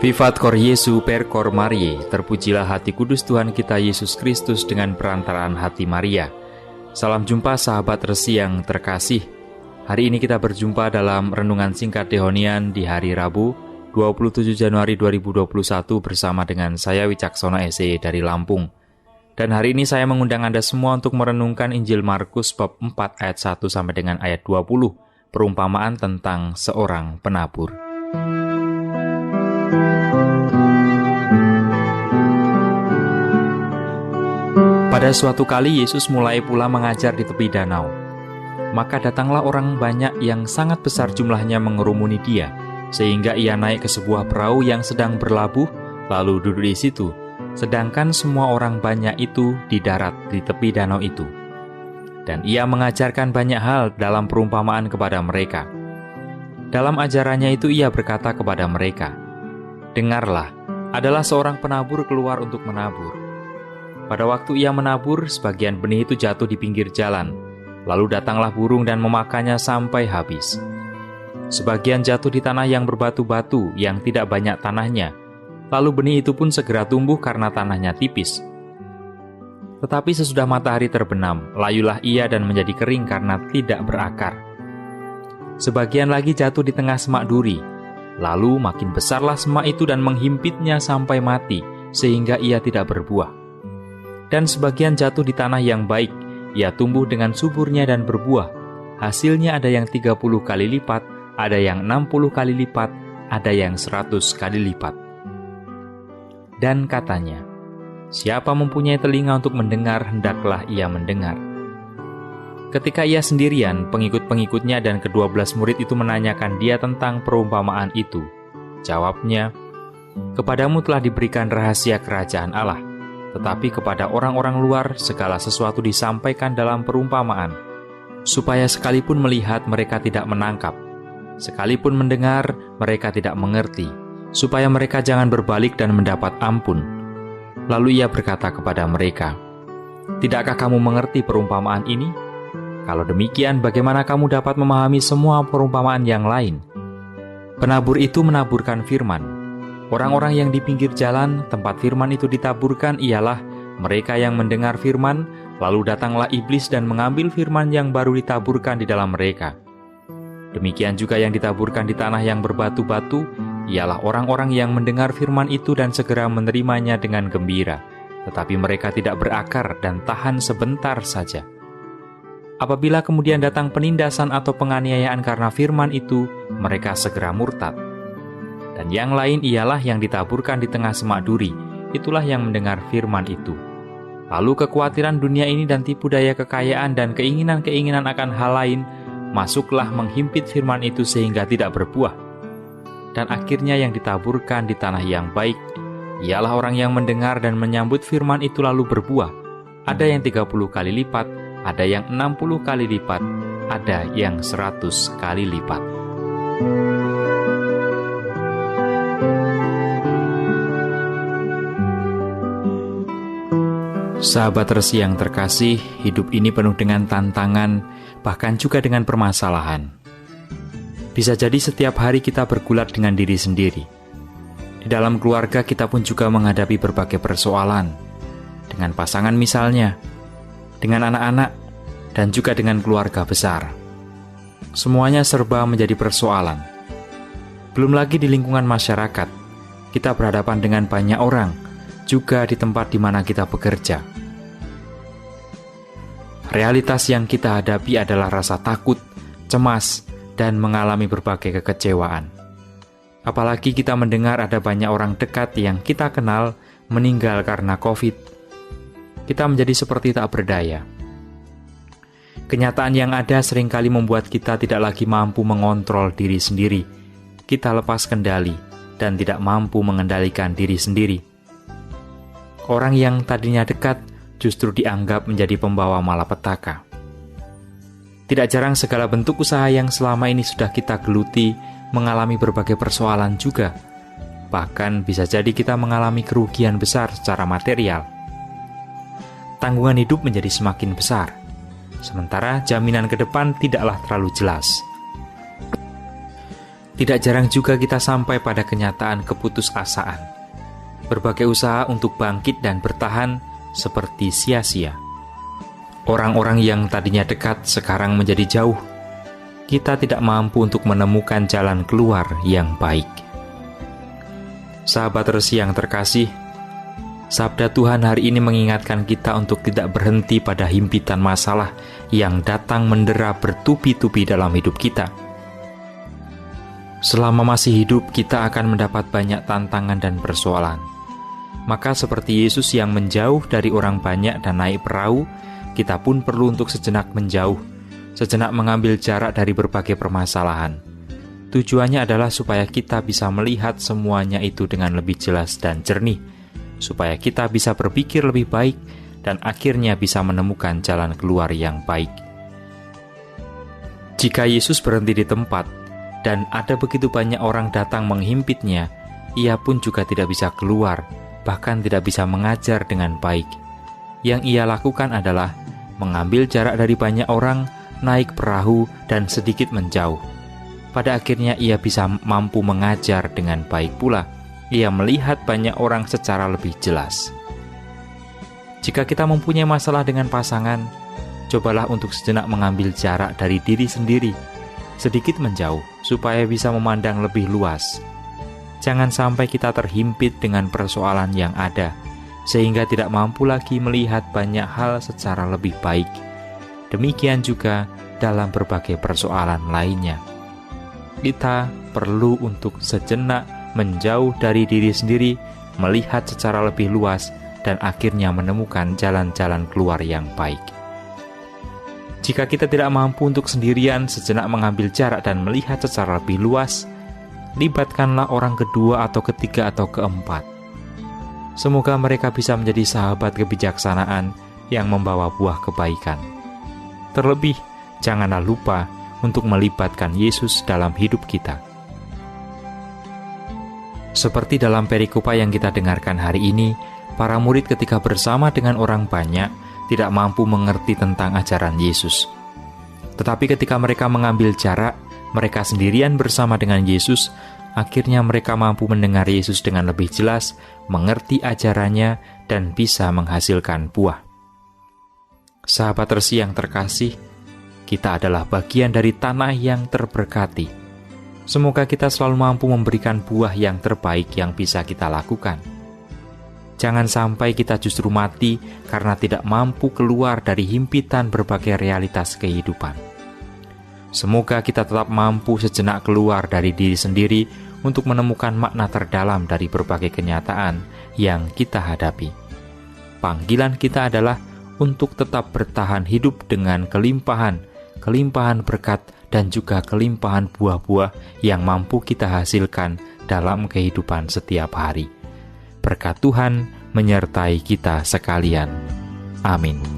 Vivat cor Jesu per cor Mariae, terpujilah hati kudus Tuhan kita Yesus Kristus dengan perantaraan hati Maria. Salam jumpa sahabat Resi yang terkasih. Hari ini kita berjumpa dalam renungan singkat Dehonian di hari Rabu, 27 Januari 2021 bersama dengan saya Wicaksono SE dari Lampung. Dan hari ini saya mengundang Anda semua untuk merenungkan Injil Markus bab 4 ayat 1 sampai dengan ayat 20, perumpamaan tentang seorang penabur. Pada suatu kali Yesus mulai pula mengajar di tepi danau. Maka datanglah orang banyak yang sangat besar jumlahnya mengerumuni dia, sehingga ia naik ke sebuah perahu yang sedang berlabuh, lalu duduk di situ, sedangkan semua orang banyak itu di darat di tepi danau itu. Dan ia mengajarkan banyak hal dalam perumpamaan kepada mereka. Dalam ajarannya itu ia berkata kepada mereka, "Dengarlah, adalah seorang penabur keluar untuk menabur. Pada waktu ia menabur, sebagian benih itu jatuh di pinggir jalan. Lalu datanglah burung dan memakannya sampai habis. Sebagian jatuh di tanah yang berbatu-batu, yang tidak banyak tanahnya. Lalu benih itu pun segera tumbuh karena tanahnya tipis. Tetapi sesudah matahari terbenam, layulah ia dan menjadi kering karena tidak berakar. Sebagian lagi jatuh di tengah semak duri. Lalu makin besarlah semak itu dan menghimpitnya sampai mati, sehingga ia tidak berbuah. Dan sebagian jatuh di tanah yang baik, ia tumbuh dengan suburnya dan berbuah. Hasilnya ada yang 30 kali lipat, ada yang 60 kali lipat, ada yang 100 kali lipat." Dan katanya, "Siapa mempunyai telinga untuk mendengar, hendaklah ia mendengar." Ketika ia sendirian, pengikut-pengikutnya dan ke-12 murid itu menanyakan dia tentang perumpamaan itu. Jawabnya, "Kepadamu telah diberikan rahasia kerajaan Allah. Tetapi kepada orang-orang luar segala sesuatu disampaikan dalam perumpamaan, supaya sekalipun melihat mereka tidak menangkap, sekalipun mendengar mereka tidak mengerti, supaya mereka jangan berbalik dan mendapat ampun." Lalu ia berkata kepada mereka, "Tidakkah kamu mengerti perumpamaan ini? Kalau demikian, bagaimana kamu dapat memahami semua perumpamaan yang lain? Penabur itu menaburkan firman. Orang-orang yang di pinggir jalan, tempat firman itu ditaburkan, ialah mereka yang mendengar firman, lalu datanglah iblis dan mengambil firman yang baru ditaburkan di dalam mereka. Demikian juga yang ditaburkan di tanah yang berbatu-batu, ialah orang-orang yang mendengar firman itu dan segera menerimanya dengan gembira, tetapi mereka tidak berakar dan tahan sebentar saja. Apabila kemudian datang penindasan atau penganiayaan karena firman itu, mereka segera murtad. Dan yang lain ialah yang ditaburkan di tengah semak duri, itulah yang mendengar firman itu. Lalu kekhawatiran dunia ini dan tipu daya kekayaan dan keinginan-keinginan akan hal lain, masuklah menghimpit firman itu sehingga tidak berbuah. Dan akhirnya yang ditaburkan di tanah yang baik, ialah orang yang mendengar dan menyambut firman itu lalu berbuah. Ada yang 30 kali lipat, ada yang 60 kali lipat, ada yang 100 kali lipat. Sahabat Resi yang terkasih, hidup ini penuh dengan tantangan, bahkan juga dengan permasalahan. Bisa jadi setiap hari kita bergulat dengan diri sendiri. Di dalam keluarga kita pun juga menghadapi berbagai persoalan. Dengan pasangan misalnya, dengan anak-anak, dan juga dengan keluarga besar. Semuanya serba menjadi persoalan. Belum lagi di lingkungan masyarakat, kita berhadapan dengan banyak orang, juga di tempat di mana kita bekerja. Realitas yang kita hadapi adalah rasa takut, cemas, dan mengalami berbagai kekecewaan. Apalagi kita mendengar ada banyak orang dekat yang kita kenal meninggal karena COVID. Kita menjadi seperti tak berdaya. Kenyataan yang ada seringkali membuat kita tidak lagi mampu mengontrol diri sendiri. Kita lepas kendali dan tidak mampu mengendalikan diri sendiri. Orang yang tadinya dekat justru dianggap menjadi pembawa malapetaka. Tidak jarang segala bentuk usaha yang selama ini sudah kita geluti mengalami berbagai persoalan juga. Bahkan bisa jadi kita mengalami kerugian besar secara material. Tanggungan hidup menjadi semakin besar, sementara jaminan ke depan tidaklah terlalu jelas. Tidak jarang juga kita sampai pada kenyataan keputusasaan. Berbagai usaha untuk bangkit dan bertahan seperti sia-sia. Orang-orang yang tadinya dekat sekarang menjadi jauh. Kita tidak mampu untuk menemukan jalan keluar yang baik. Sahabat Resi yang terkasih, sabda Tuhan hari ini mengingatkan kita untuk tidak berhenti pada himpitan masalah yang datang mendera bertubi-tubi dalam hidup kita. Selama masih hidup, kita akan mendapat banyak tantangan dan persoalan. Maka seperti Yesus yang menjauh dari orang banyak dan naik perahu, kita pun perlu untuk sejenak menjauh, sejenak mengambil jarak dari berbagai permasalahan. Tujuannya adalah supaya kita bisa melihat semuanya itu dengan lebih jelas dan jernih, supaya kita bisa berpikir lebih baik dan akhirnya bisa menemukan jalan keluar yang baik. Jika Yesus berhenti di tempat dan ada begitu banyak orang datang menghimpitnya, ia pun juga tidak bisa keluar, bahkan tidak bisa mengajar dengan baik. Yang ia lakukan adalah mengambil jarak dari banyak orang, naik perahu, dan sedikit menjauh. Pada akhirnya ia bisa mampu mengajar dengan baik pula. Ia melihat banyak orang secara lebih jelas. Jika kita mempunyai masalah dengan pasangan, cobalah untuk sejenak mengambil jarak dari diri sendiri, sedikit menjauh, supaya bisa memandang lebih luas. Jangan sampai kita terhimpit dengan persoalan yang ada, sehingga tidak mampu lagi melihat banyak hal secara lebih baik. Demikian juga dalam berbagai persoalan lainnya. Kita perlu untuk sejenak menjauh dari diri sendiri, melihat secara lebih luas, dan akhirnya menemukan jalan-jalan keluar yang baik. Jika kita tidak mampu untuk sendirian sejenak mengambil jarak dan melihat secara lebih luas, libatkanlah orang kedua atau ketiga atau keempat. Semoga mereka bisa menjadi sahabat kebijaksanaan yang membawa buah kebaikan. Terlebih, janganlah lupa untuk melibatkan Yesus dalam hidup kita. Seperti dalam perikopa yang kita dengarkan hari ini, para murid ketika bersama dengan orang banyak tidak mampu mengerti tentang ajaran Yesus. Tetapi ketika mereka mengambil jarak, mereka sendirian bersama dengan Yesus, akhirnya mereka mampu mendengar Yesus dengan lebih jelas, mengerti ajarannya, dan bisa menghasilkan buah. Sahabat Resi yang terkasih, kita adalah bagian dari tanah yang terberkati. Semoga kita selalu mampu memberikan buah yang terbaik yang bisa kita lakukan. Jangan sampai kita justru mati karena tidak mampu keluar dari himpitan berbagai realitas kehidupan. Semoga kita tetap mampu sejenak keluar dari diri sendiri untuk menemukan makna terdalam dari berbagai kenyataan yang kita hadapi. Panggilan kita adalah untuk tetap bertahan hidup dengan kelimpahan berkat, dan juga kelimpahan buah-buah yang mampu kita hasilkan dalam kehidupan setiap hari. Berkat Tuhan menyertai kita sekalian. Amin.